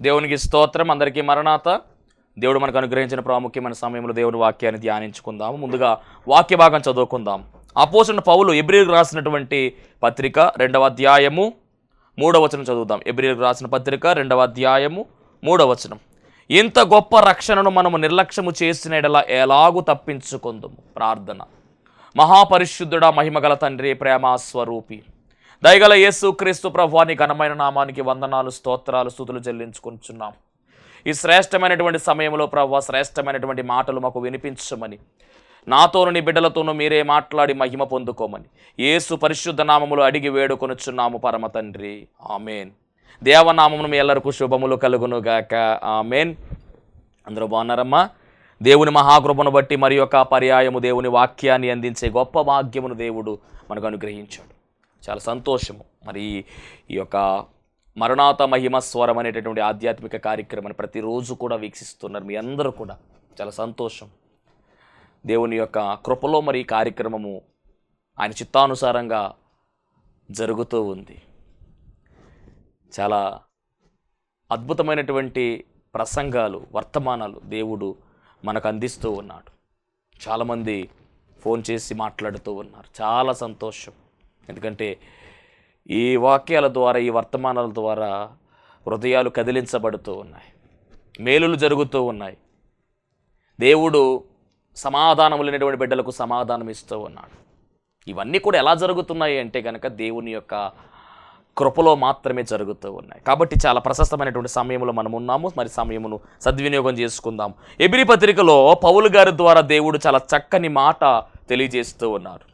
దేవునికి స్తోత్రం. అందరికీ మరణాత. దేవుడు మనకు అనుగ్రహించిన ప్రాముఖ్యమైన సమయంలో దేవుని వాక్యాన్ని ధ్యానించుకుందాము. ముందుగా వాక్య భాగం చదువుకుందాం. అపోస్తలుడైన పౌలు ఎబ్రీయులకు రాసినటువంటి పత్రిక 2వ అధ్యాయము 3వ వచనం చదువుదాం. ఎబ్రీయులకు రాసిన పత్రిక 2వ అధ్యాయము 3వ వచనం. ఇంత గొప్ప రక్షణను మనము నిర్లక్ష్యము చేసిన ఎడల ఎలాగూ తప్పించుకుందుము. ప్రార్థన. మహాపరిశుద్ధుడా, మహిమగల తండ్రి, ప్రేమస్వరూపి, దయగల యేసు క్రీస్తు ప్రభువాని ఘనమైన నామానికి వందనాలు, స్తోత్రాలు, స్తుతులు చెల్లించుకుంటున్నాం. ఈ శ్రేష్టమైనటువంటి సమయంలో ప్రభువా, శ్రేష్టమైనటువంటి మాటలు మాకు వినిపించమని, నాతోను నీ బిడ్డలతోనూ మీరే మాట్లాడి మహిమ పొందుకోమని యేసు పరిశుద్ధ నామములు అడిగి వేడుకొనుచున్నాము పరమ తండ్రి. ఆమెన్. దేవనామమును మీ ఎల్లరికూ శుభములు కలుగునుగాక. ఆమెన్. అందరూ బాగున్నారమ్మా? దేవుని మహాకృపను బట్టి మరి యొక్క పర్యాయము దేవుని వాక్యాన్ని అందించే గొప్ప భాగ్యమును దేవుడు మనకు అనుగ్రహించాడు. చాలా సంతోషము. మరి ఈ యొక్క మరణాత మహిమ స్వరం అనేటటువంటి ఆధ్యాత్మిక కార్యక్రమాన్ని ప్రతిరోజు కూడా వీక్షిస్తున్నారు మీ అందరూ కూడా. చాలా సంతోషం. దేవుని యొక్క కృపలో మరి ఈ కార్యక్రమము ఆయన చిత్తానుసారంగా జరుగుతూ ఉంది. చాలా అద్భుతమైనటువంటి ప్రసంగాలు, వర్తమానాలు దేవుడు మనకు అందిస్తూ ఉన్నాడు. చాలామంది ఫోన్ చేసి మాట్లాడుతూ ఉన్నారు. చాలా సంతోషం. ఎందుకంటే ఈ వాక్యాల ద్వారా, ఈ వర్తమానాల ద్వారా హృదయాలు కదిలించబడుతూ ఉన్నాయి, మేలులు జరుగుతూ ఉన్నాయి. దేవుడు సమాధానం లేనటువంటి బిడ్డలకు సమాధానం ఇస్తూ ఉన్నాడు. ఇవన్నీ కూడా ఎలా జరుగుతున్నాయి అంటే కనుక దేవుని యొక్క కృపలో మాత్రమే జరుగుతూ ఉన్నాయి. కాబట్టి చాలా ప్రశస్తమైనటువంటి సమయంలో మనం ఉన్నాము. మరి సమయమును సద్వినియోగం చేసుకుందాం. ఎబ్రీ పత్రికలో పౌలు గారి ద్వారా దేవుడు చాలా చక్కని మాట తెలియజేస్తూ ఉన్నారు.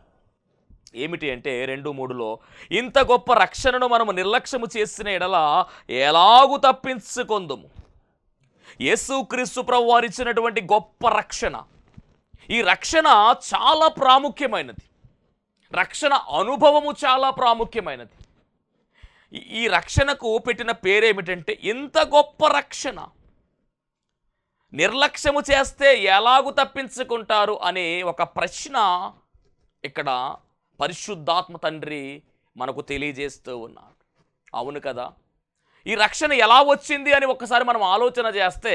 ఏమిటి అంటే 2:3లో ఇంత గొప్ప రక్షణను మనము నిర్లక్ష్యము చేసిన ఎడల ఎలాగూ తప్పించుకొందుము. యేసుక్రీస్తు ప్రభువు వారు ఇచ్చినటువంటి గొప్ప రక్షణ, ఈ రక్షణ చాలా ప్రాముఖ్యమైనది. రక్షణ అనుభవము చాలా ప్రాముఖ్యమైనది. ఈ రక్షణకు పెట్టిన పేరేమిటంటే ఇంత గొప్ప రక్షణ. నిర్లక్ష్యము చేస్తే ఎలాగూ తప్పించుకుంటారు అనే ఒక ప్రశ్న ఇక్కడ పరిశుద్ధాత్మ తండ్రి మనకు తెలియజేస్తూ ఉన్నాడు. అవును కదా? ఈ రక్షణ ఎలా వచ్చింది అని ఒకసారి మనం ఆలోచన చేస్తే,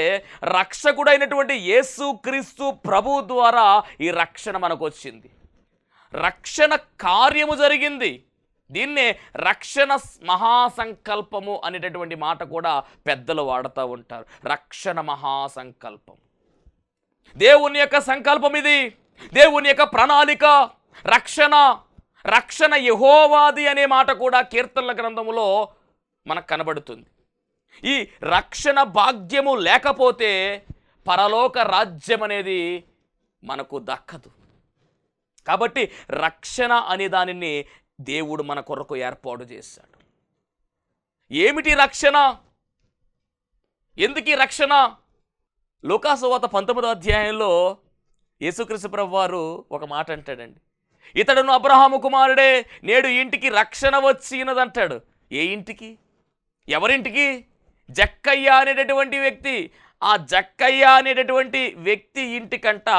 రక్షకుడైనటువంటి యేసుక్రీస్తు ప్రభువు ద్వారా ఈ రక్షణ మనకు వచ్చింది. రక్షణ కార్యము జరిగింది. దీన్నే రక్షణ మహాసంకల్పము అనేటటువంటి మాట కూడా పెద్దలు వాడుతూ ఉంటారు. రక్షణ మహాసంకల్పం, దేవుని యొక్క సంకల్పం ఇది, దేవుని యొక్క ప్రణాళిక. రక్షణ యెహోవాది అనే మాట కూడా కీర్తనల గ్రంథములో మనకు కనబడుతుంది. ఈ రక్షణ భాగ్యము లేకపోతే పరలోక రాజ్యం అనేది మనకు దక్కదు. కాబట్టి రక్షణ అనే దానిని దేవుడు మన కొరకు ఏర్పాటు చేశాడు. ఏమిటి రక్షణ? ఎందుకు ఈ రక్షణ? లూకా సువార్త 19వ అధ్యాయంలో యేసుక్రీస్తు ప్రభువు వారు ఒక మాట అంటాడండి. ఇతడును అబ్రహాము కుమారుడే, నేడు ఇంటికి రక్షణ వచ్చినదంటాడు. ఏ ఇంటికి? ఎవరింటికి? జక్కయ్య అనేటటువంటి వ్యక్తి. ఆ జక్కయ్య అనేటటువంటి వ్యక్తి ఇంటికంట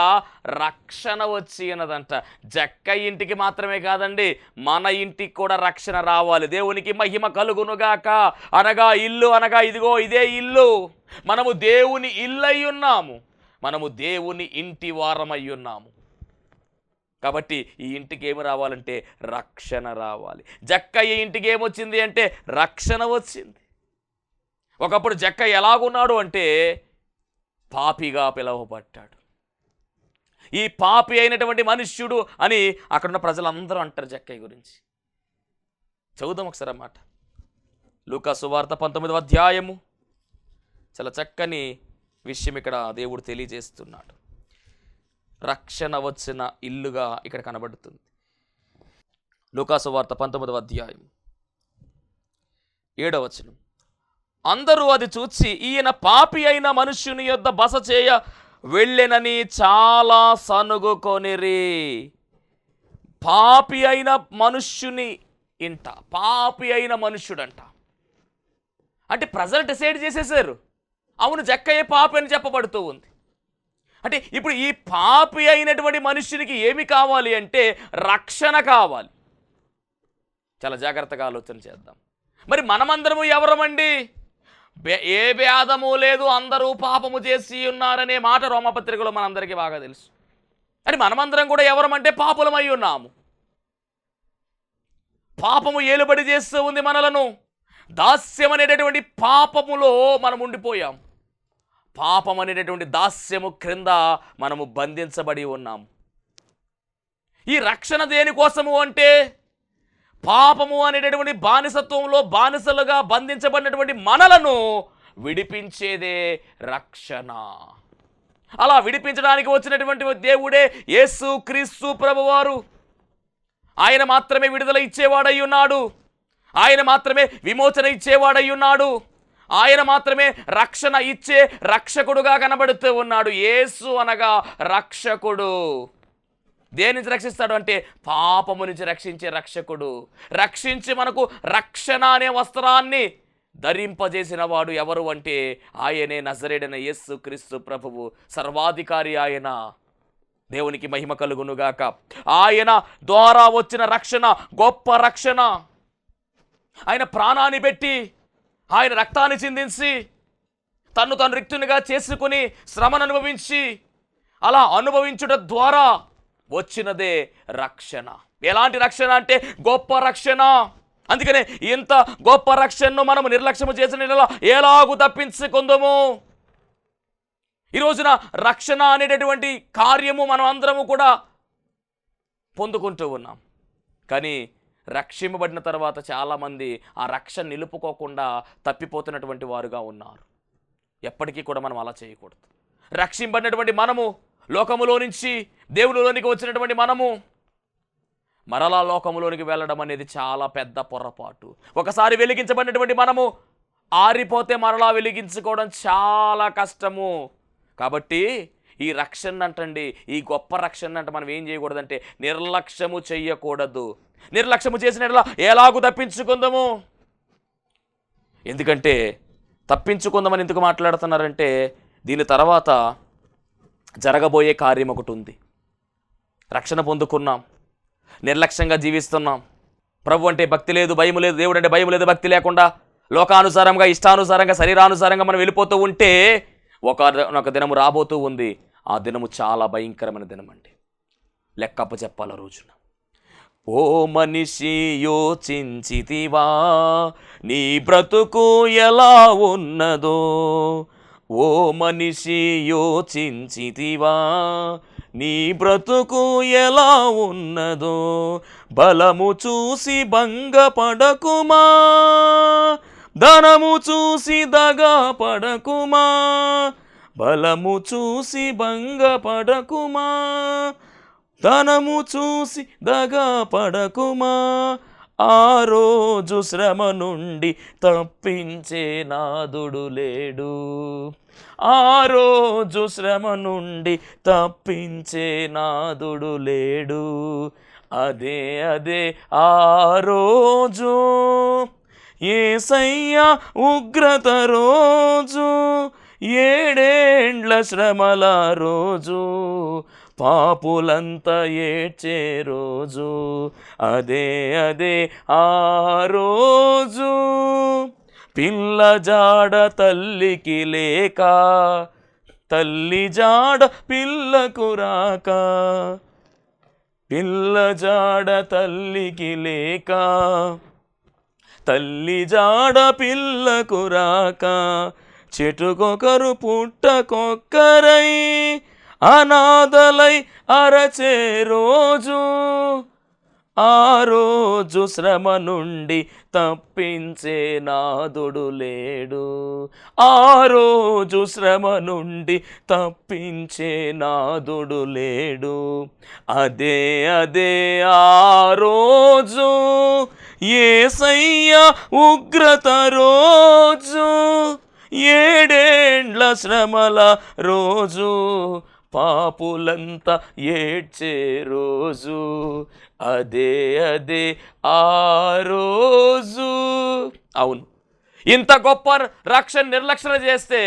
రక్షణ వచ్చినదంట. జక్కయ్య ఇంటికి మాత్రమే కాదండి, మన ఇంటికి కూడా రక్షణ రావాలి. దేవునికి మహిమ కలుగునుగాక. అనగా ఇల్లు అనగా ఇదిగో ఇదే ఇల్లు. మనము దేవుని ఇల్లై ఉన్నాము, మనము దేవుని ఇంటి వారమై ఉన్నాము. కాబట్టి ఈ ఇంటికి ఏమి రావాలంటే రక్షణ రావాలి. జక్కయ్య ఇంటికి ఏమొచ్చింది అంటే రక్షణ వచ్చింది. ఒకప్పుడు జక్కయ్య ఎలాగున్నాడు అంటే పాపిగా పిలువబడ్డాడు. ఈ పాపి అయినటువంటి మనుష్యుడు అని అక్కడున్న ప్రజలందరూ అంటారు జక్కయ్య గురించి. చదువుదాం ఒకసారి అన్నమాట. లూకా సువార్త 19వ అధ్యాయము. చాలా చక్కని విషయం ఇక్కడ దేవుడు తెలియజేస్తున్నాడు. రక్షణ వచ్చిన ఇల్లుగా ఇక్కడ కనబడుతుంది. లూకా సువార్త 19వ అధ్యాయం 7వ వచనం. అందరూ అది చూచి ఈయన పాపి అయిన మనుష్యుని యొద్ద బస చేయ వెళ్ళెనని చాలా సనుగుకొనిరి. పాపి అయిన మనుష్యుని ఇంట, పాపి అయిన మనుష్యుడంట. అంటే ప్రజలు డిసైడ్ చేసేసారు, అవును జక్కయ్య పాపి అని చెప్పబడుతూ ఉంది. అంటే ఇప్పుడు ఈ పాపి అయినటువంటి మనుష్యునికి ఏమి కావాలి అంటే రక్షణ కావాలి. చాలా జాగ్రత్తగా ఆలోచన చేద్దాం. మరి మనమందరము ఎవరమండి? ఏ భేదము లేదు, అందరూ పాపము చేసి ఉన్నారనే మాట రోమపత్రికలో మనందరికీ బాగా తెలుసు. అని మనమందరం కూడా ఎవరమంటే పాపులమై ఉన్నాము. పాపము ఏలుబడి చేస్తూ ఉంది మనలను. దాస్యం అనేటటువంటి పాపములో మనం ఉండిపోయాం. పాపం అనేటటువంటి దాస్యము క్రింద మనము బంధించబడి ఉన్నాం. ఈ రక్షణ దేనికోసము అంటే పాపము అనేటటువంటి బానిసత్వంలో బానిసలుగా బంధించబడినటువంటి మనలను విడిపించేదే రక్షణ. అలా విడిపించడానికి వచ్చినటువంటి దేవుడే యేసు క్రీస్తు ప్రభువారు. ఆయన మాత్రమే విడుదల ఇచ్చేవాడై ఉన్నాడు. ఆయన మాత్రమే విమోచన ఇచ్చేవాడై ఉన్నాడు. ఆయన మాత్రమే రక్షణ ఇచ్చే రక్షకుడుగా కనబడుతూ ఉన్నాడు. యేసు అనగా రక్షకుడు. దేని నుంచి రక్షిస్తాడు అంటే పాపము నుంచి రక్షించే రక్షకుడు. రక్షించి మనకు రక్షణ అనే వస్త్రాన్ని ధరింపజేసిన వాడు ఎవరు అంటే ఆయనే నజరేడైన యేసు క్రీస్తు ప్రభువు. సర్వాధికారి ఆయన. దేవునికి మహిమ కలుగునుగాక. ఆయన ద్వారా వచ్చిన రక్షణ గొప్ప రక్షణ. ఆయన ప్రాణాన్ని పెట్టి, ఆయన రక్తాన్ని చిందించి, తను రిక్తునిగా చేసుకుని శ్రమను అనుభవించి, అలా అనుభవించుట ద్వారా వచ్చినదే రక్షణ. ఎలాంటి రక్షణ అంటే గొప్ప రక్షణ. అందుకనే ఇంత గొప్ప రక్షణను మనము నిర్లక్ష్యము చేసిన ఎలాగూ తప్పించుకుందాము. ఈ రోజున రక్షణ అనేటటువంటి కార్యము మనం అందరము కూడా పొందుకుంటూ ఉన్నాం. కానీ రక్షింపబడిన తర్వాత చాలామంది ఆ రక్షణ నిలుపుకోకుండా తప్పిపోతున్నటువంటి వారుగా ఉన్నారు. ఎప్పటికీ కూడా మనం అలా చేయకూడదు. రక్షింపబడినటువంటి మనము, లోకములో నుంచి దేవునిలోనికి వచ్చినటువంటి మనము మరలా లోకములోనికి వెళ్ళడం అనేది చాలా పెద్ద పొరపాటు. ఒకసారి వెలిగించబడినటువంటి మనము ఆరిపోతే మరలా వెలిగించుకోవడం చాలా కష్టము. కాబట్టి ఈ రక్షణ అంటండి, ఈ గొప్ప రక్షణ అంటే మనం ఏం చేయకూడదంటే నిర్లక్ష్యము చెయ్యకూడదు. నిర్లక్ష్యము చేసిన ఎలాగూ తప్పించుకుందాము. ఎందుకంటే తప్పించుకుందామని ఎందుకు మాట్లాడుతున్నారంటే దీని తర్వాత జరగబోయే కార్యం ఒకటి ఉంది. రక్షణ పొందుకున్నాం, నిర్లక్ష్యంగా జీవిస్తున్నాం. ప్రభు అంటే భక్తి లేదు, భయం లేదు, దేవుడు అంటే భయం లేదు, భక్తి లేకుండా లోకానుసారంగా, ఇష్టానుసారంగా, శరీరానుసారంగా మనం వెళ్ళిపోతూ ఉంటే ఒక దినము రాబోతూ ఉంది. ఆ దినము చాలా భయంకరమైన దినం అండి. లెక్కప్ప చెప్పాల రోజున. ఓ మనిషి యోచించితివా నీ బ్రతుకు ఎలా ఉన్నదో? ఓ మనిషి యోచించితివా నీ బ్రతుకు ఎలా ఉన్నదో? బలము చూసి భంగపడకుమా, ధనము చూసి దగా పడకుమా. బలము చూసి భంగపడకుమా, ధనము చూసి దగా పడకుమా. ఆ రోజు శ్రమ నుండి తప్పించే నాదుడు లేడు. ఆ రోజు శ్రమ నుండి తప్పించే నాదుడు లేడు. అదే అదే ఆ రోజు, యేసయ్య ఉగ్రత రోజు, 7 ఏండ్ల శ్రమల రోజు, పాపులంతా ఏడ్చే రోజు. అదే అదే ఆ రోజు. పిల్ల జాడ తల్లికి లేక, తల్లి జాడ పిల్లకు రాక. పిల్ల జాడ తల్లికి లేక, తల్లి జాడ పిల్లకు రాక. చెట్టుకొకరు పుట్టకొక్కరై అనాథలై అరచే రోజు. ఆ రోజు శ్రమ నుండి తప్పించే నాదుడు లేడు. ఆ రోజు శ్రమ నుండి తప్పించే నాదుడు లేడు. అదే అదే ఆ రోజు, యేసయ్య ఉగ్రత రోజు, 7 ఏండ్ల శ్రమల రోజు, పాపులంతా ఏడ్చే రోజు. అదే అదే ఆ రోజు. అవును, ఇంత గొప్ప రక్షణ నిర్లక్ష్యం చేస్తే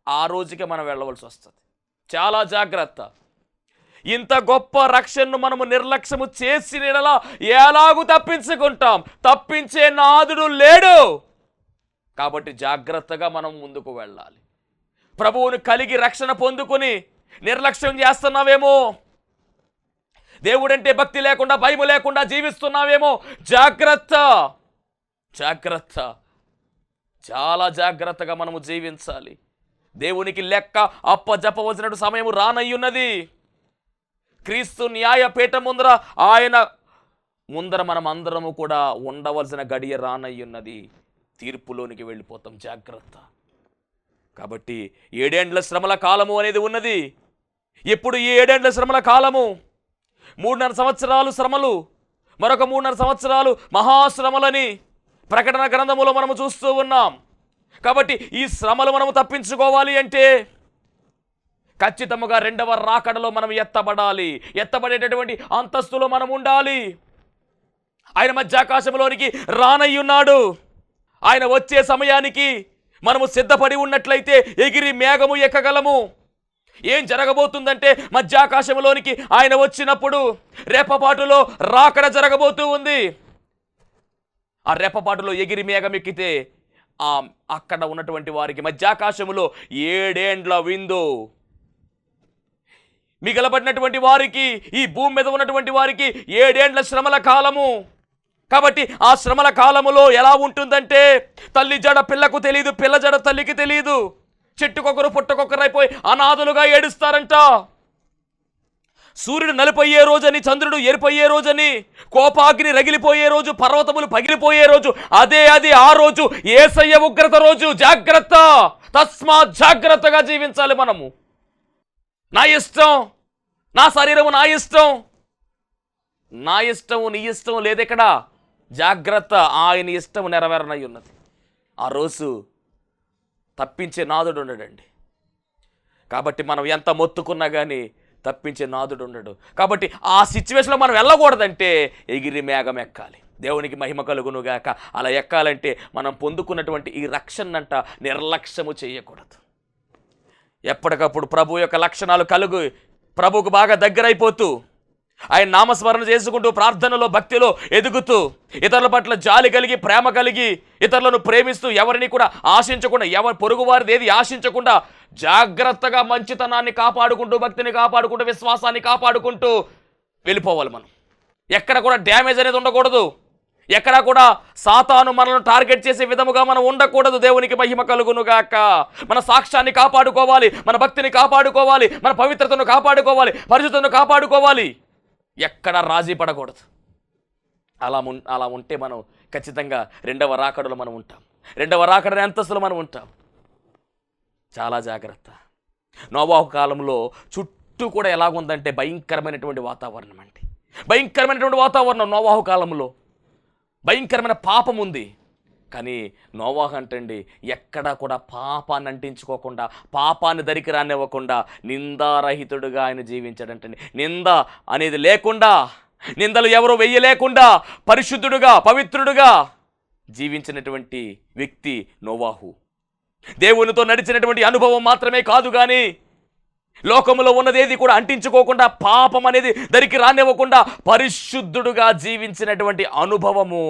ఆ రోజుకే మనం వెళ్ళవలసి వస్తుంది. చాలా జాగ్రత్త. ఇంత గొప్ప రక్షణను మనము నిర్లక్ష్యము చేసిన ఎలాగూ తప్పించుకుంటాం. తప్పించే నాదుడు లేడు. కాబట్టి జాగ్రత్తగా మనం ముందుకు వెళ్ళాలి. ప్రభువును కలిగి రక్షణ పొందుకొని నిర్లక్ష్యం చేస్తున్నావేమో, దేవుడంటే భక్తి లేకుండా భయం లేకుండా జీవిస్తున్నావేమో, జాగ్రత్త జాగ్రత్త. చాలా జాగ్రత్తగా మనము జీవించాలి. దేవునికి లెక్క అప్పజెప్పవలసిన సమయం రానయ్యున్నది. క్రీస్తు న్యాయపీఠం ముందర ఆయన ముందర మనం అందరము కూడా ఉండవలసిన గడియ రానయ్యున్నది. తీర్పులోనికి వెళ్ళిపోతాం. జాగ్రత్త. కాబట్టి 7 ఏండ్ల శ్రమల కాలము అనేది ఉన్నది. ఎప్పుడు ఈ 7 ఏండ్ల శ్రమల కాలము? 3.5 సంవత్సరాలు శ్రమలు, మరొక 3.5 సంవత్సరాలు మహాశ్రమలని ప్రకటన గ్రంథములో మనము చూస్తూ ఉన్నాం. కాబట్టి ఈ శ్రమలు మనము తప్పించుకోవాలి అంటే ఖచ్చితంగా 2వ రాకడలో మనం ఎత్తబడాలి. ఎత్తబడేటటువంటి అంతస్తులో మనం ఉండాలి. ఆయన మధ్యాకాశంలోనికి రానయ్యున్నాడు. ఆయన వచ్చే సమయానికి మనము సిద్ధపడి ఉన్నట్లయితే ఎగిరి మేఘము ఎక్కగలము. ఏం జరగబోతుందంటే మధ్యాకాశంలోనికి ఆయన వచ్చినప్పుడు రెప్పపాటులో రాకడ జరగబోతూ ఉంది. ఆ రెప్పపాటులో ఎగిరి మేఘం ఎక్కితే అక్కడ ఉన్నటువంటి వారికి మధ్యాకాశములో 7 ఏండ్ల విందు. మిగలబడినటువంటి వారికి, ఈ భూమి మీద ఉన్నటువంటి వారికి 7 ఏండ్ల శ్రమల కాలము. కాబట్టి ఆ శ్రమల కాలములో ఎలా ఉంటుందంటే తల్లి జడ పిల్లకు తెలియదు, పిల్ల జడ తల్లికి తెలియదు. చెట్టుకొకరు పుట్టకొకరైపోయి అనాథలుగా ఏడుస్తారంట. సూర్యుడు నలిపోయే రోజని, చంద్రుడు ఎరిపోయే రోజని, కోపాగ్ని రగిలిపోయే రోజు, పర్వతములు పగిలిపోయే రోజు, అది ఆ రోజు యేసయ్య ఉగ్రత రోజు. జాగ్రత్త. తస్మాత్ జాగ్రత్తగా జీవించాలి మనము. నా ఇష్టం, నా శరీరము నా ఇష్టం, నా ఇష్టం నీ ఇష్టం లేదెక్కడ. జాగ్రత్త. ఆయన ఇష్టం నెరవేరనై ఉన్నది. ఆ రోజు తప్పించే నాదుడు ఉండడండి. కాబట్టి మనం ఎంత మొత్తుకున్నా కానీ తప్పించే నాదుడు ఉండడు. కాబట్టి ఆ సిచ్యువేషన్లో మనం వెళ్ళకూడదంటే ఎగిరి మేఘం ఎక్కాలి. దేవునికి మహిమ కలుగునుగాక. అలా ఎక్కాలంటే మనం పొందుకున్నటువంటి ఈ రక్షణంట నిర్లక్ష్యము చేయకూడదు. ఎప్పటికప్పుడు ప్రభు యొక్క లక్షణాలు కలుగు, ప్రభుకు బాగా దగ్గరైపోతూ, ఆయన నామస్మరణ చేసుకుంటూ, ప్రార్థనలో భక్తిలో ఎదుగుతూ, ఇతరుల పట్ల జాలి కలిగి, ప్రేమ కలిగి, ఇతరులను ప్రేమిస్తూ, ఎవరిని కూడా ఆశించకుండా, ఎవరి పొరుగువారిది ఏది ఆశించకుండా జాగ్రత్తగా మంచితనాన్ని కాపాడుకుంటూ, భక్తిని కాపాడుకుంటూ, విశ్వాసాన్ని కాపాడుకుంటూ వెళ్ళిపోవాలి. మనం ఎక్కడ కూడా డ్యామేజ్ అనేది ఉండకూడదు. ఎక్కడ కూడా సాతాను మనల్ని టార్గెట్ చేసే విధముగా మనం ఉండకూడదు. దేవునికి మహిమ కలుగునుగాక. మన సాక్ష్యాన్ని కాపాడుకోవాలి, మన భక్తిని కాపాడుకోవాలి, మన పవిత్రతను కాపాడుకోవాలి, పరిశుద్ధతను కాపాడుకోవాలి. ఎక్కడ రాజీ పడకూడదు. అలా ఉంటే మనం ఖచ్చితంగా 2వ రాకడలో మనం ఉంటాం. 2వ రాకడ అంతస్తులో మనం ఉంటాం. చాలా జాగ్రత్త. నోవాహు కాలంలో చుట్టూ కూడా ఎలాగుందంటే భయంకరమైనటువంటి వాతావరణం అండి. భయంకరమైనటువంటి వాతావరణం నోవాహు కాలంలో. భయంకరమైన పాపం ఉంది. కానీ నోవాహు అంటండి ఎక్కడా కూడా పాపాన్ని అంటించుకోకుండా, పాపాన్ని దరికి రానివ్వకుండా నిందారహితుడుగా ఆయన జీవించాడంటండి. నింద అనేది లేకుండా, నిందలు ఎవరు వెయ్యలేకుండా పరిశుద్ధుడుగా, పవిత్రుడుగా జీవించినటువంటి వ్యక్తి నోవాహు. దేవునితో నడిచినటువంటి అనుభవం మాత్రమే కాదు, కానీ లోకములో ఉన్నదేది కూడా అంటించుకోకుండా, పాపం అనేది దరికి రానివ్వకుండా పరిశుద్ధుడుగా జీవించినటువంటి అనుభవము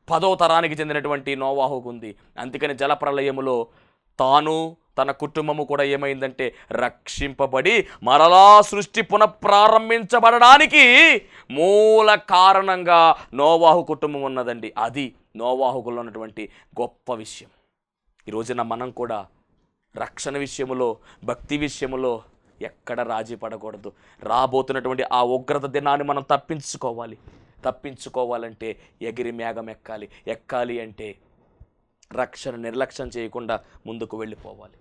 10వ తరానికి చెందినటువంటి నోవాహుకు ఉంది. అందుకని జలప్రలయములో తాను తన కుటుంబము కూడా ఏమైందంటే రక్షింపబడి మరలా సృష్టి పునఃప్రారంభించబడడానికి మూల కారణంగా నోవాహు కుటుంబం ఉన్నదండి. అది నోవాహుకులో ఉన్నటువంటి గొప్ప విషయం. ఈ రోజున మనం కూడా రక్షణ విషయములో, భక్తి విషయములో ఎక్కడ రాజీ పడకూడదు. రాబోతున్నటువంటి ఆ ఉగ్రత దినాన్ని మనం తప్పించుకోవాలంటే ఎగిరి మేఘం ఎక్కాలి. ఎక్కాలి అంటే రక్షణ నిర్లక్ష్యం చేయకుండా ముందుకు వెళ్ళిపోవాలి.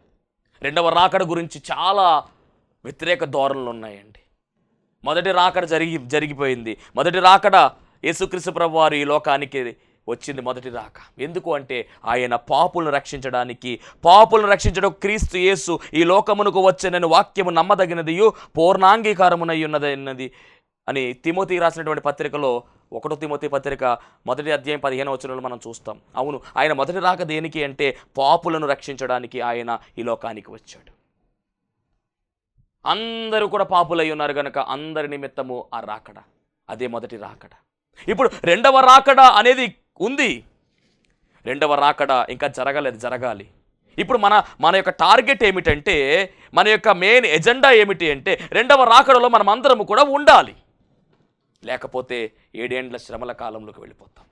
2వ రాకడ గురించి చాలా వ్యతిరేక ధోరణులు ఉన్నాయండి. మొదటి రాకడ జరిగిపోయింది. మొదటి రాకడ యేసుక్రీస్తు ప్రభువారు ఈ లోకానికి వచ్చింది. మొదటి రాక ఎందుకు అంటే ఆయన పాపులను రక్షించడం క్రీస్తు యేసు ఈ లోకమునకు వచ్చెనని వాక్యము నమ్మదగినదియు పూర్ణాంగీకారమునై ఉన్నది అని తిమోతి రాసినటువంటి పత్రికలో 1 తిమోతి పత్రిక 1వ అధ్యాయం 15వ వచనంలో మనం చూస్తాం. అవును, ఆయన మొదటి రాక దేనికి అంటే పాపులను రక్షించడానికి ఆయన ఈ లోకానికి వచ్చాడు. అందరూ కూడా పాపులై ఉన్నారు కనుక అందరి నిమిత్తము ఆ రాకడ, అదే మొదటి రాకడ. ఇప్పుడు 2వ రాకడ అనేది ఉంది. రెండవ రాకడ ఇంకా జరగలేదు, జరగాలి. ఇప్పుడు మన యొక్క టార్గెట్ ఏమిటంటే, మన యొక్క మెయిన్ ఎజెండా ఏమిటి అంటే, రెండవ రాకడలో మనం అందరము కూడా ఉండాలి. లేకపోతే 7 ఏండ్ల శ్రమల కాలంలోకి వెళ్ళిపోతాం.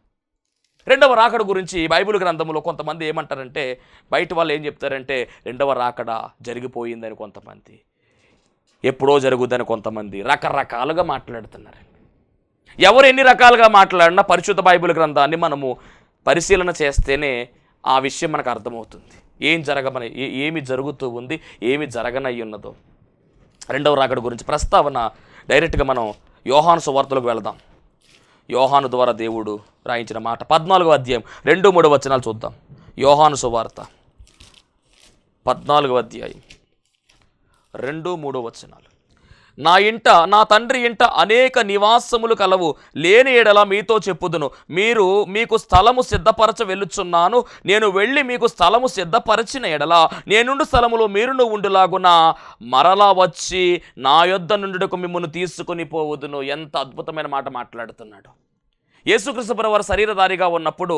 రెండవ రాకడ గురించి బైబిల్ గ్రంథంలో కొంతమంది ఏమంటారంటే, బయట వాళ్ళు ఏం చెప్తారంటే రెండవ రాకడ జరిగిపోయిందని కొంతమంది, ఎప్పుడో జరుగుద్దని కొంతమంది, రకరకాలుగా మాట్లాడుతున్నారండి. ఎవరు ఎన్ని రకాలుగా మాట్లాడినా పరిశుద్ధ బైబిల్ గ్రంథాన్ని మనము పరిశీలన చేస్తేనే ఆ విషయం మనకు అర్థమవుతుంది. ఏమి జరుగుతూ ఉంది, ఏమి జరగనయ్యి ఉన్నదో. రెండవ రాకడ గురించి ప్రస్తావన డైరెక్ట్గా మనం యోహాను సువార్తలకు వెళదాం. యోహాను ద్వారా దేవుడు రాయించిన మాట 14వ అధ్యాయం 2-3 వచనాలు చూద్దాం. యోహాను సువార్త 14వ అధ్యాయం 2-3 వచనాలు. నా తండ్రి ఇంట అనేక నివాసములు కలవు, లేని ఎడల మీతో చెప్పుదును. మీకు స్థలము సిద్ధపరచ వెళ్ళుచున్నాను. నేను వెళ్ళి మీకు స్థలము సిద్ధపరచిన ఎడల నేనుండు స్థలములో మీరును ఉండులాగున మరలా వచ్చి నా యొద్ద నుండుటకు మిమ్మును తీసుకుని పోవుదును. ఎంత అద్భుతమైన మాట మాట్లాడుతున్నాడు. యేసుక్రీస్తు ప్రభువారు శరీరధారిగా ఉన్నప్పుడు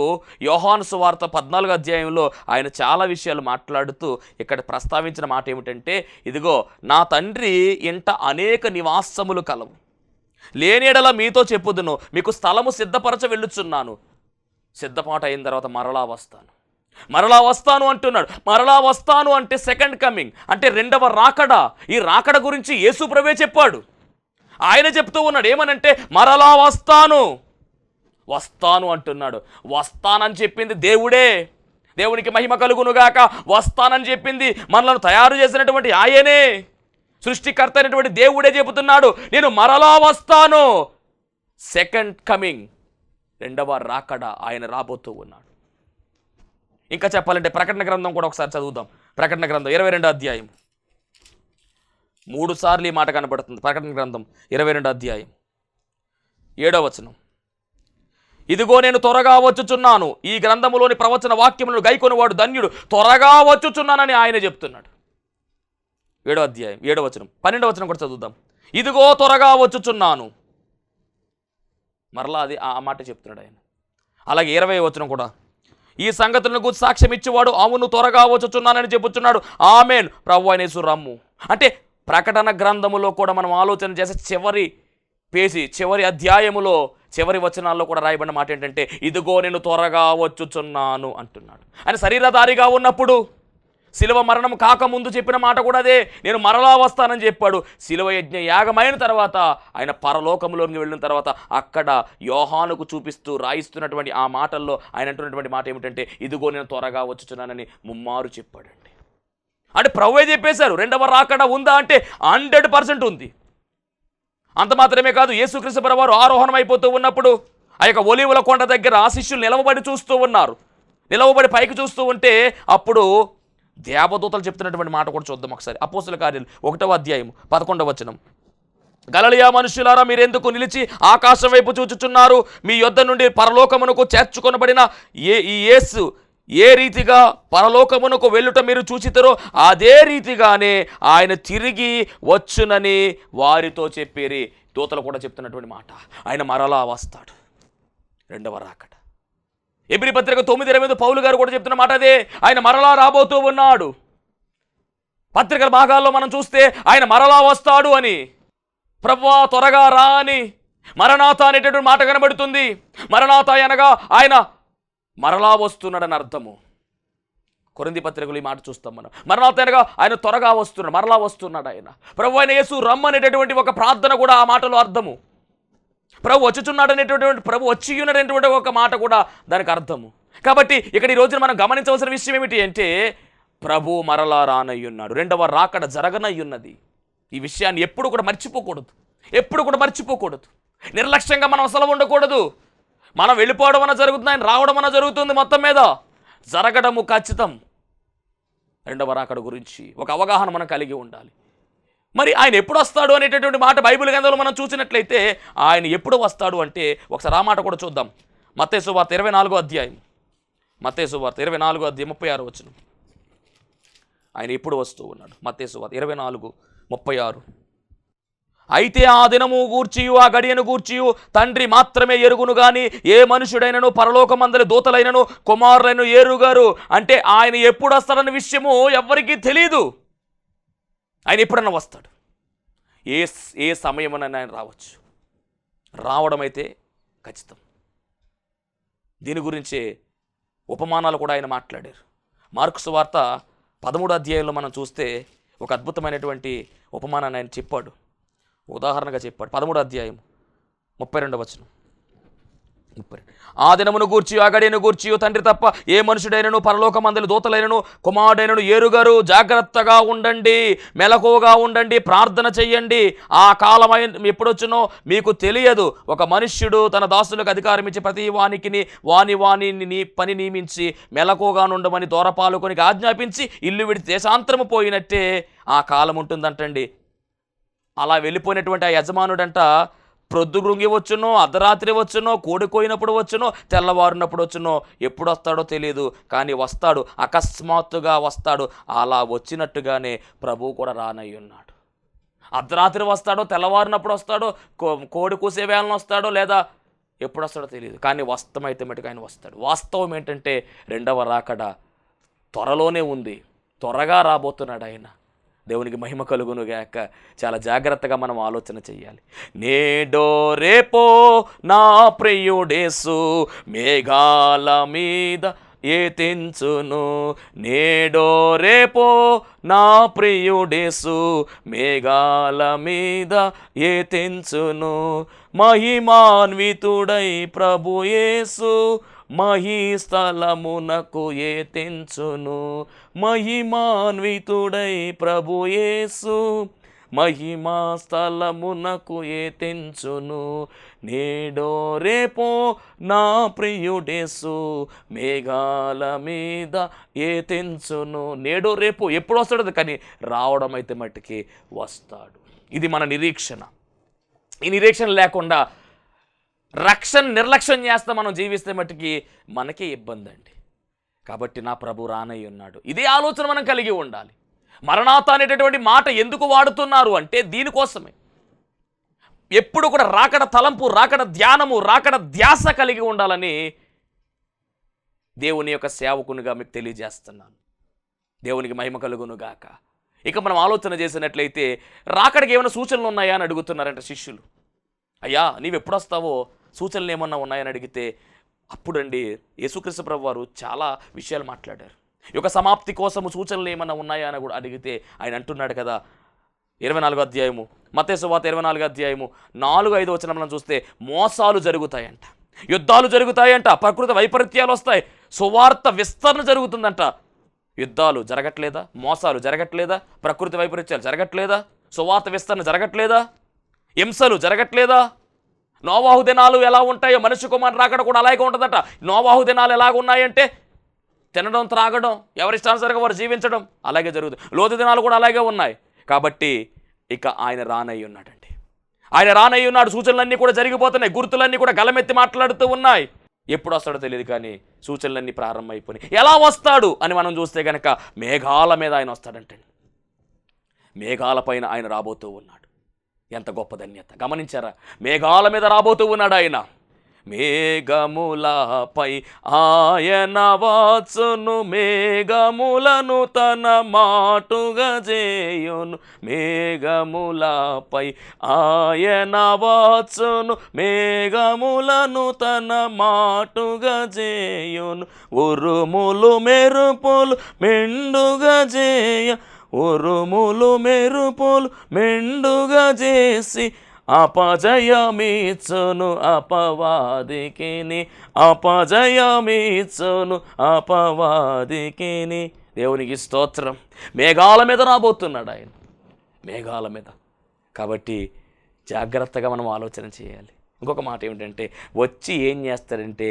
యోహాను సువార్త 14వ అధ్యాయంలో ఆయన చాలా విషయాలు మాట్లాడుతూ ఇక్కడ ప్రస్తావించిన మాట ఏమిటంటే, ఇదిగో నా తండ్రి ఇంట అనేక నివాసములు కలవు, లేని ఎడల మీతో చెప్పుదును. మీకు స్థలము సిద్ధపరచ వెళ్ళుచున్నాను. సిద్ధపాటు అయిన తర్వాత మరలా వస్తాను అంటున్నాడు. మరలా వస్తాను అంటే సెకండ్ కమింగ్, అంటే రెండవ రాకడ. ఈ రాకడ గురించి యేసు ప్రభువే చెప్పాడు. ఆయన చెప్తూ ఉన్నాడు ఏమనంటే, మరలా వస్తాను అంటున్నాడు. వస్తానని చెప్పింది దేవుడే, దేవునికి మహిమ కలుగునుగాక. వస్తానని చెప్పింది మనలను తయారు చేసినటువంటి ఆయనే, సృష్టికర్త అయినటువంటి దేవుడే చెబుతున్నాడు, నేను మరలా వస్తాను. సెకండ్ కమింగ్, రెండవ రాకడ, ఆయన రాబోతూ ఉన్నాడు. ఇంకా చెప్పాలంటే ప్రకటన గ్రంథం కూడా ఒకసారి చదువుదాం. ప్రకటన గ్రంథం 22వ అధ్యాయం 3 సార్లు ఈ మాట కనబడుతుంది. ప్రకటన గ్రంథం 22వ అధ్యాయం 7వ వచనం. ఇదిగో నేను త్వరగా వచ్చుచున్నాను. ఈ గ్రంథములోని ప్రవచన వాక్యములను గైకొనివాడు ధన్యుడు. త్వరగా వచ్చుచున్నానని ఆయన చెప్తున్నాడు. 7వ అధ్యాయం 7వ వచనం. 12వ వచనం కూడా చదువుదాం. ఇదిగో త్వరగా వచ్చుచున్నాను. మరలా అది ఆ మాట చెప్తున్నాడు ఆయన. అలాగే 20వ వచనం కూడా, ఈ సంగతులను గురించి సాక్ష్యం ఇచ్చేవాడు అవును త్వరగా వచ్చుచున్నానని చెప్పుచున్నాడు. ఆమేన్, ప్రభువైన యేసు రమ్ము. అంటే ప్రకటన గ్రంథములో కూడా మనం ఆలోచన చేసే చివరి అధ్యాయములో చివరి వచనాల్లో కూడా రాయబడిన మాట ఏంటంటే, ఇదిగో నేను త్వరగా వచ్చుచున్నాను అంటున్నాడు. ఆయన శరీరధారిగా ఉన్నప్పుడు శిలువ మరణం కాకముందు చెప్పిన మాట కూడా అదే, నేను మరలా వస్తానని చెప్పాడు. శిలువ యజ్ఞ యాగమైన తర్వాత ఆయన పరలోకంలోకి వెళ్ళిన తర్వాత అక్కడ యోహానుకు చూపిస్తూ రాయిస్తున్నటువంటి ఆ మాటల్లో ఆయన అంటున్నటువంటి మాట ఏమిటంటే, ఇదిగో నేను త్వరగా వచ్చుచున్నానని ముమ్మారు చెప్పాడండి. అంటే ప్రభువే చెప్పేశారు రెండవ రాకడ ఉందా అంటే 100% ఉంది. అంత మాత్రమే కాదు, యేసుక్రీస్తు ప్రభువారు ఆరోహణం అయిపోతూ ఉన్నప్పుడు ఆ యొక్క ఒలీవల కొండ దగ్గర శిష్యులు నిలవబడి చూస్తూ ఉన్నారు. నిలవబడి పైకి చూస్తూ ఉంటే అప్పుడు దేవదూతలు చెప్తున్నటువంటి మాట కూడా చూద్దాం ఒకసారి. అపోస్తల కార్యాలు 1వ అధ్యాయం 11వ వచనం. గలిలయ మనుష్యులారా, మీరెందుకు నిలిచి ఆకాశం వైపు చూచుచున్నారు? మీ యొద్ద నుండి పరలోకమునకు చేర్చుకొనబడిన ఈ యేసు ఏ రీతిగా పరలోకమునకు వెళ్ళుట మీరు చూచితరో అదే రీతిగానే ఆయన తిరిగి వచ్చునని వారితో చెప్పేరి. దూతలు కూడా చెప్తున్నటువంటి మాట, ఆయన మరలా వస్తాడు, రెండవ రాకడ. ఎబ్రీ పత్రిక 9:28 పౌలు గారు కూడా చెప్తున్న మాట అదే, ఆయన మరలా రాబోతూ ఉన్నాడు. పత్రికల భాగాల్లో మనం చూస్తే ఆయన మరలా వస్తాడు అని, ప్రభువా త్వరగా రా అని మరణాత అనేటటువంటి మాట కనబడుతుంది. మరణాత అనగా ఆయన మరలా వస్తున్నాడని అర్థము. కొరింథీ పత్రికలు ఈ మాట చూస్తాం మనం. మరణాత అనగా ఆయన త్వరగా వస్తున్నాడు, మరలా వస్తున్నాడు ఆయన. ప్రభు అయిన యేసు రమ్మనేటటువంటి ఒక ప్రార్థన కూడా ఆ మాటలో అర్థము. ప్రభు వచ్చుచున్నాడు అనేటటువంటి, ప్రభు వచ్చి ఉన్నటువంటి ఒక మాట కూడా దానికి అర్థము. కాబట్టి ఇక్కడ ఈ రోజున మనం గమనించవలసిన విషయం ఏమిటి అంటే, ప్రభు మరలా రానయ్యున్నాడు, రెండవ రాకడ జరగనయ్యున్నది. ఈ విషయాన్ని ఎప్పుడు కూడా మర్చిపోకూడదు. నిర్లక్ష్యంగా మనం అసలు ఉండకూడదు. మనం వెళ్ళిపోవడం అన్న జరుగుతుంది, ఆయన రావడం అన్న జరుగుతుంది. మొత్తం మీద జరగడము ఖచ్చితం. రెండవ రాకడ గురించి ఒక అవగాహన మనం కలిగి ఉండాలి. మరి ఆయన ఎప్పుడు వస్తాడు అనేటటువంటి మాట బైబిల్ గ్రంథంలో మనం చూసినట్లయితే, ఆయన ఎప్పుడు వస్తాడు అంటే ఒకసారి ఆ మాట కూడా చూద్దాం. మత్తయి సువార్త 24వ అధ్యాయం, మత్తయి సువార్త 24వ అధ్యాయం 36వ వచనం. ఆయన ఎప్పుడు వస్తూ ఉన్నాడు? మత్తయి సువార్త 24:36. అయితే ఆ దినము గూర్చియు ఆ గడియను గూర్చియు తండ్రి మాత్రమే ఎరుగును గాని ఏ మనుషుడైనను పరలోకమందలి దూతలైనను కుమారులైన ఏరుగారు. అంటే ఆయన ఎప్పుడు వస్తాడన్న విషయము ఎవ్వరికీ తెలియదు. ఆయన ఎప్పుడన్నా వస్తాడు, ఏ సమయమనైనా ఆయన రావచ్చు. రావడం అయితే ఖచ్చితం. దీని గురించే ఉపమానాలు కూడా ఆయన మాట్లాడారు. మార్కు సువార్త 13వ అధ్యాయంలో మనం చూస్తే ఒక అద్భుతమైనటువంటి ఉపమానాన్ని ఆయన చెప్పాడు, ఉదాహరణగా చెప్పాడు. 13వ అధ్యాయం 32వ వచనం. ఆ దినమును గూర్చి ఆ గడియను గూర్చి తండ్రి తప్ప ఏ మనుషుడైనను పరలోకమందలి దూతలైనను కుమారుడైనను ఏరుగారు. జాగ్రత్తగా ఉండండి, మెలకువగా ఉండండి, ప్రార్థన చెయ్యండి. ఆ కాలమైన ఎప్పుడొచ్చునో మీకు తెలియదు. ఒక మనుష్యుడు తన దాసులకు అధికారం ఇచ్చి ప్రతి వానికి వాని పని నియమించి మెలకువగా ఉండమని దూరపాలుకొని ఆజ్ఞాపించి ఇల్లు విడిచి దేశాంతరము పోయినట్టే ఆ కాలం ఉంటుందంటండి. అలా వెళ్ళిపోయినటువంటి ఆ యజమానుడంట ప్రొద్దుగుంగి వచ్చునో, అర్ధరాత్రి వచ్చునో, కోడికోయినప్పుడు వచ్చునో, తెల్లవారినప్పుడు వచ్చునో, ఎప్పుడు వస్తాడో తెలియదు, కానీ వస్తాడు, అకస్మాత్తుగా వస్తాడు. అలా వచ్చినట్టుగానే ప్రభువు కూడా రానయ్యున్నాడు. అర్ధరాత్రి వస్తాడో, తెల్లవారినప్పుడు వస్తాడో, కోడి కూసే వేళన వస్తాడో, లేదా ఎప్పుడు వస్తాడో తెలియదు, కానీ వాస్తవమైతే మటుకు ఆయన వస్తాడు. వాస్తవం ఏంటంటే రెండవ రాకడ త్వరలోనే ఉంది, త్వరగా రాబోతున్నాడు ఆయన. దేవునికి మహిమ కలుగును గాక. చాలా జాగ్రత్తగా మనం ఆలోచన చెయ్యాలి. నేడో రేపో నా ప్రియుడేసు మేఘాల మీద ఏతించును. నేడో రేపో నా ప్రియుడేసు మేఘాల మీద ఏతించును. మహిమాన్వితుడై ప్రభు యేసు మహీస్థలమునకు ఏతించును. మహిమాన్వితుడై ప్రభు యేసు మహిమా స్థలమునకు ఏతించును. నేడో రేపో నా ప్రియుడేసు మేఘాల మీద ఏతించును. నేడో రేపో ఎప్పుడు వస్తాడు, కానీ రావడం అయితే మట్టుకి వస్తాడు. ఇది మన నిరీక్షణ. ఈ నిరీక్షణ లేకుండా నిర్లక్ష్యం చేస్తే మనం జీవిస్తే మట్టుకి మనకే ఇబ్బంది అండి. కాబట్టి నా ప్రభు రానయ్య ఉన్నాడు. ఇదే ఆలోచన మనం కలిగి ఉండాలి. మరణాత అనేటటువంటి మాట ఎందుకు వాడుతున్నారు అంటే దీనికోసమే. ఎప్పుడు కూడా రాకడ తలంపు, రాకడ ధ్యానము, రాకడ ధ్యాస కలిగి ఉండాలని దేవుని యొక్క సేవకునిగా మీకు తెలియజేస్తున్నాను. దేవునికి మహిమ కలుగును గాక. ఇక మనం ఆలోచన చేసినట్లయితే రాకడికి ఏమైనా సూచనలు ఉన్నాయా అని అడుగుతున్నారంట శిష్యులు. అయ్యా నీవు ఎప్పుడు వస్తావో సూచనలు ఏమన్నా ఉన్నాయని అడిగితే అప్పుడండి యేసుక్రీస్తు ప్రభు వారు చాలా విషయాలు మాట్లాడారు. ఈ యొక్క సమాప్తి కోసము సూచనలు ఏమన్నా ఉన్నాయా అని కూడా అడిగితే ఆయన అంటున్నాడు కదా, 24వ అధ్యాయము మత్తయి సువార్త 24వ అధ్యాయము 4-5 వచనం చూస్తే మోసాలు జరుగుతాయంట, యుద్ధాలు జరుగుతాయంట, ప్రకృతి వైపరీత్యాలు వస్తాయి, సువార్త విస్తరణ జరుగుతుందంట. యుద్ధాలు జరగట్లేదా? మోసాలు జరగట్లేదా? ప్రకృతి వైపరీత్యాలు జరగట్లేదా? సువార్త విస్తరణ జరగట్లేదా? హింసలు జరగట్లేదా? నోవాహు దినాలు ఎలా ఉంటాయో మనుష్య కుమారుని రాకడ కూడా అలాగే ఉంటుందట. నోవాహు దినాలు ఎలాగ ఉన్నాయంటే తినడం, త్రాగడం, ఎవరిష్టానుసారంగా వారు జీవించడం అలాగే జరుగుతుంది. లోతు దినాలు కూడా అలాగే ఉన్నాయి. కాబట్టి ఇక ఆయన రానయ్య ఉన్నాడండి. ఆయన రానయ్య ఉన్నాడు. సూచనలన్నీ కూడా జరిగిపోతున్నాయి. గుర్తులన్నీ కూడా గలమెత్తి మాట్లాడుతూ ఉన్నాయి. ఎప్పుడు వస్తాడో తెలియదు, కానీ సూచనలన్నీ ప్రారంభమైపోయినాయి. ఎలా వస్తాడు అని మనం చూస్తే కనుక మేఘాల మీద ఆయన వస్తాడంటండి. మేఘాల పైన ఆయన రాబోతూ ఉన్నాడు. ఎంత గొప్ప ధన్యత గమనించారా? మేఘాల మీద రాబోతూ ఉన్నాడు ఆయన. మేఘములపై ఆయన వచ్చును, మేఘములను తన మాటుగా చేయును. మేఘములపై ఆయన వచ్చును, మేఘములను తన మాటుగా చేయును. ఉరుములు మెరుపులు మెండుగా చేయ, ఉరుములు మెరుపులు మెండుగా చేసి అపజయమిచ్చును అపవాదికిని, అపజయమిచ్చును అపవాదికిని. దేవునికి స్తోత్రం. మేఘాల మీద రాబోతున్నాడు ఆయన, మేఘాల మీద. కాబట్టి జాగ్రత్తగా మనం ఆలోచన చేయాలి. ఇంకొక మాట ఏమిటంటే వచ్చి ఏం చేస్తారంటే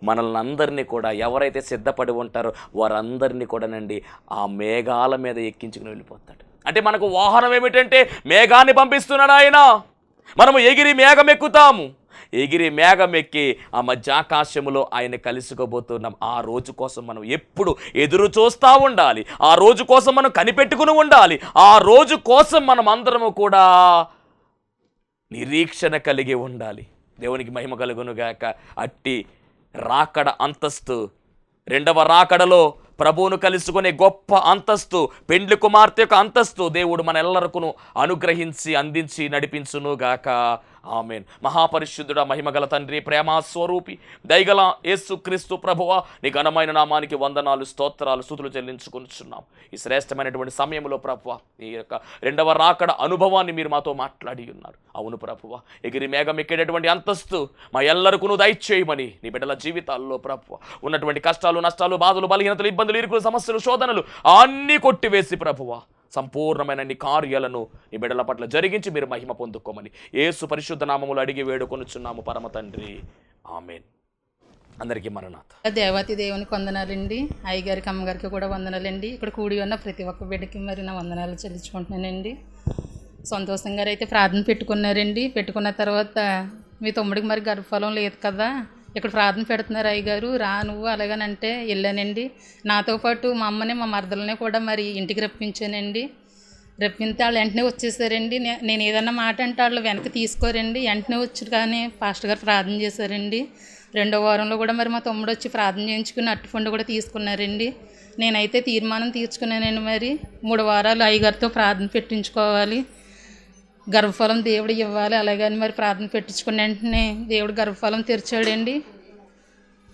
మనల్ని అందరినీ కూడా ఎవరైతే సిద్ధపడి ఉంటారో వారందరినీ కూడానండి ఆ మేఘాల మీద ఎక్కించుకుని వెళ్ళిపోతాడు. అంటే మనకు వాహనం ఏమిటంటే మేఘాన్ని పంపిస్తున్నాడు ఆయన. మనము ఎగిరి మేఘం ఎక్కుతాము. ఎగిరి మేఘం ఎక్కి ఆ మధ్యాకాశములో ఆయన కలుసుకోబోతున్నాం. ఆ రోజు కోసం మనం ఎప్పుడు ఎదురు చూస్తూ ఉండాలి. ఆ రోజు కోసం మనం కనిపెట్టుకుని ఉండాలి. ఆ రోజు కోసం మనం అందరము కూడా నిరీక్షణ కలిగి ఉండాలి. దేవునికి మహిమ కలుగునుగాక. అట్టి రాకడ అంతస్తు, రెండవ రాకడలో ప్రభువును కలుసుకునే గొప్ప అంతస్తు, పెండ్లి కుమార్తె యొక్క అంతస్తు దేవుడు మన ఎల్లరకును అనుగ్రహించి అందించి నడిపించునుగాక. ఆమేన్. మహాపరిశుద్ధుడా, మహిమగల తండ్రి, ప్రేమ స్వరూపి, దయగల యేసుక్రీస్తు ప్రభువా, నీ ఘనమైన నామానికి వందనాలు, స్తోత్రాలు, స్తుతులు చెల్లించుకుంటున్నాం. ఈ శ్రేష్టమైనటువంటి సమయంలో ప్రభువా, ఈ యొక్క రెండవ రాకడ అనుభవాన్ని మీరు మాతో మాట్లాడి ఉన్నారు. అవును ప్రభువా, ఎగిరి మేఘం ఎక్కేటటువంటి అంతస్తు మా ఎల్లరకును దయచేయమని నీ బిడ్డల జీవితాల్లో ప్రభువా ఉన్నటువంటి కష్టాలు, నష్టాలు, బాధలు, బలహీనతలు, ఇబ్బందులు, ఇరుకులు, సమస్యలు, శోధనలు అన్నీ కొట్టివేసి ప్రభువా సంపూర్ణమైన నీ కార్యాలను ఈ బిడ్డల పట్ల జరిగించి మీరు మహిమ పొందుకోమని యేసు పరిశుద్ధ నామములు అడిగి వేడుకొనుచున్నాము పరమ తండ్రి. ఆమేన్. అందరికీ మరణాత. దేవాతి దేవునికి వందనాలండి. అయ్యగారికి, అమ్మగారికి కూడా వందనాలండి. ఇక్కడ కూడి ఉన్న ప్రతి ఒక్క బిడ్డకి మరి నా వందనాలు చెల్లించుకుంటున్నానండి. సంతోషం గారు అయితే ప్రార్థన పెట్టుకున్నారండి. పెట్టుకున్న తర్వాత మీ తమ్ముడికి మరి గర్భఫలం లేదు కదా, ఇక్కడ ప్రార్థన పెడుతున్నారు అయ్యగారు, రా నువ్వు అలాగనంటే వెళ్ళానండి. నాతో పాటు మా అమ్మని, మా మరదలని కూడా మరి ఇంటికి రప్పించానండి. రప్పితే వాళ్ళు వెంటనే వచ్చేసారండి. నేను ఏదన్నా మాట అంటే వాళ్ళు వెనక్కి తీసుకోరండి, వెంటనే వచ్చి కానీ పాస్టర్ గారు ప్రార్థన చేశారండి. రెండో వారంలో కూడా మరి మా తమ్ముడు వచ్చి ప్రార్థన చేయించుకుని అట్టుఫండు కూడా తీసుకున్నారండి. నేనైతే తీర్మానం తీర్చుకున్నానండి. మరి 3 వారాలు అయ్యగారితో ప్రార్థన పెట్టించుకోవాలి, గర్భఫలం దేవుడు ఇవ్వాలి అలాగని మరి ప్రార్థన పెట్టించుకున్న వెంటనే దేవుడు గర్భఫలం తెరిచాడండి.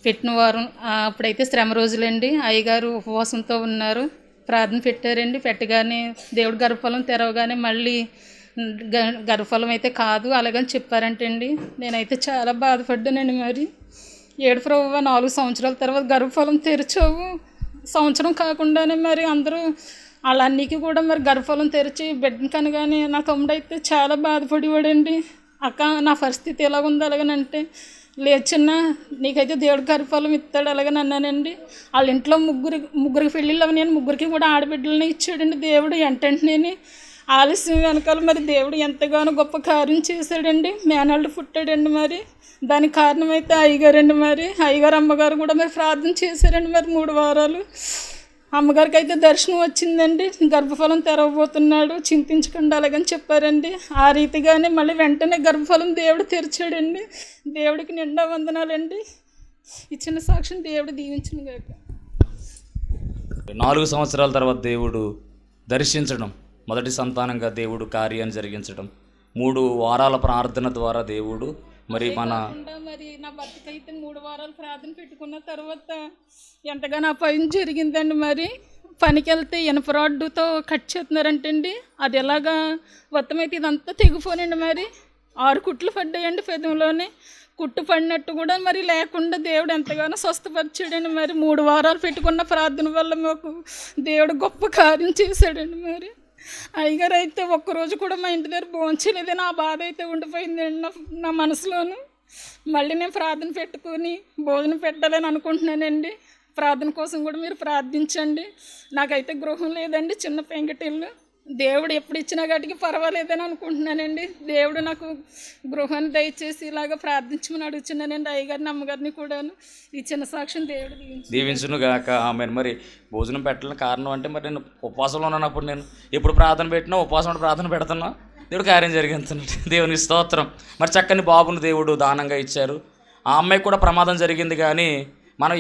పెట్టిన వారం అప్పుడైతే శ్రమ రోజులండి. అయ్యగారు ఉపవాసంతో ఉన్నారు, ప్రార్థన పెట్టారండి. పెట్టగానే దేవుడు గర్భఫలం తెరవగానే మళ్ళీ గర్భఫలం అయితే కాదు అలాగని చెప్పారంటండి. నేనైతే చాలా బాధపడ్డానండి. మరి ఏడు ప్రభువా, 4 సంవత్సరాల తర్వాత గర్భఫలం తెరిచావు, సంవత్సరం కాకుండానే మరి అందరూ వాళ్ళన్నికి కూడా మరి గర్భఫలం తెరిచి బిడ్డను కనగానే నా తమ్ముడు అయితే చాలా బాధపడేవాడండి. అక్క నా పరిస్థితి ఎలాగుంది అలాగనంటే, లేచిన్న నీకైతే దేవుడు గర్భఫలం ఇస్తాడు అలాగని అన్నానండి. వాళ్ళ ఇంట్లో ముగ్గురికి పెళ్ళిళ్ళు నేను ముగ్గురికి కూడా ఆడబిడ్డలని ఇచ్చాడండి దేవుడు. వెంటనే ఆలస్యం వెనకాల మరి దేవుడు ఎంతగానో గొప్ప కార్యం చేశాడండి. మేనల్డ్ పుట్టాడండి. మరి దానికి కారణమైతే అయ్యగారండి. మరి అయ్యగారు, అమ్మగారు కూడా మరి ప్రార్థన చేశారండి. మరి 3 వారాలు అమ్మగారికి అయితే దర్శనం వచ్చిందండి. గర్భఫలం తెరవబోతున్నాడు, చింతించకుండా అలాగని చెప్పారండి. ఆ రీతిగానే మళ్ళీ వెంటనే గర్భఫలం దేవుడు తెరిచాడండి. దేవుడికి నిండా వందనాలండి. ఇచ్చిన సాక్ష్యం దేవుడు దీవించిన గాక. 4 సంవత్సరాల తర్వాత దేవుడు దర్శించడం, మొదటి సంతానంగా దేవుడు కార్యాన్ని జరిగించడం, 3 వారాల ప్రార్థన ద్వారా దేవుడు మరి మరి నా భర్తకి అయితే 3 వారాలు ప్రార్థన పెట్టుకున్న తర్వాత ఎంతగానో అపాయం జరిగిందండి. మరి పనికి వెళ్తే ఇనప రాడ్డుతో కట్ చేస్తున్నారంటండి. అది ఎలాగా మొత్తం అయితే ఇదంతా తెగిపోనండి. మరి 6 కుట్లు పడ్డాయండి పెదంలోనే. కుట్టు పడినట్టు కూడా మరి లేకుండా దేవుడు ఎంతగానో స్వస్థపరిచాడండి. మరి 3 వారాలు పెట్టుకున్న ప్రార్థన వల్ల మాకు దేవుడు గొప్ప కార్యం చేశాడండి. మరి అయ్యగారు అయితే ఒక్కరోజు కూడా మా ఇంటి దగ్గర భోంచలేదే. నా బాధ అయితే ఉండిపోయిందండి నా మనసులోను. మళ్ళీ నేను ప్రార్థన పెట్టుకొని భోజనం పెట్టాలని అనుకుంటున్నానండి. ప్రార్థన కోసం కూడా మీరు ప్రార్థించండి. నాకైతే గృహం లేదండి, చిన్న పెంకటిల్లు. దేవుడు ఎప్పుడు ఇచ్చినా గట్టికి పర్వాలేదని అనుకుంటున్నానండి. దేవుడు నాకు గృహాన్ని దయచేసి ఇలాగ ప్రార్థించమని అడుగుతున్నానండి అయ్యగారిని, అమ్మగారిని కూడాను. ఈ చిన్న సాక్ష్యం దేవుడు దీవించును గాక. ఆమె మరి భోజనం పెట్టడానికి కారణం అంటే మరి నేను ఉపవాసంలో ఉన్నప్పుడు నేను ఎప్పుడు ప్రార్థన పెట్టినా ఉపవాసం ప్రార్థన పెడుతున్నా, దేవుడు కార్యం జరిగింది. దేవునికి స్తోత్రం. మరి చక్కని బాబును దేవుడు దానంగా ఇచ్చారు. ఆ అమ్మాయికి కూడా ప్రమాదం జరిగింది, కానీ మనం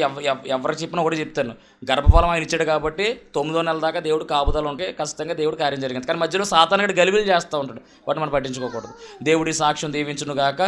ఎవరికి చెప్పినా కూడా చెప్తాను, గర్భఫలం ఆయన ఇచ్చాడు కాబట్టి 9వ నెల దాకా దేవుడు కాపుదలు ఉంటే ఖచ్చితంగా దేవుడు కార్యం జరిగింది. కానీ మధ్యలో సాతానుడు గలిబిలు చేస్తూ ఉంటాడు, వాటిని మనం పట్టించుకోకూడదు. దేవుడి సాక్ష్యం దీవించును గాక.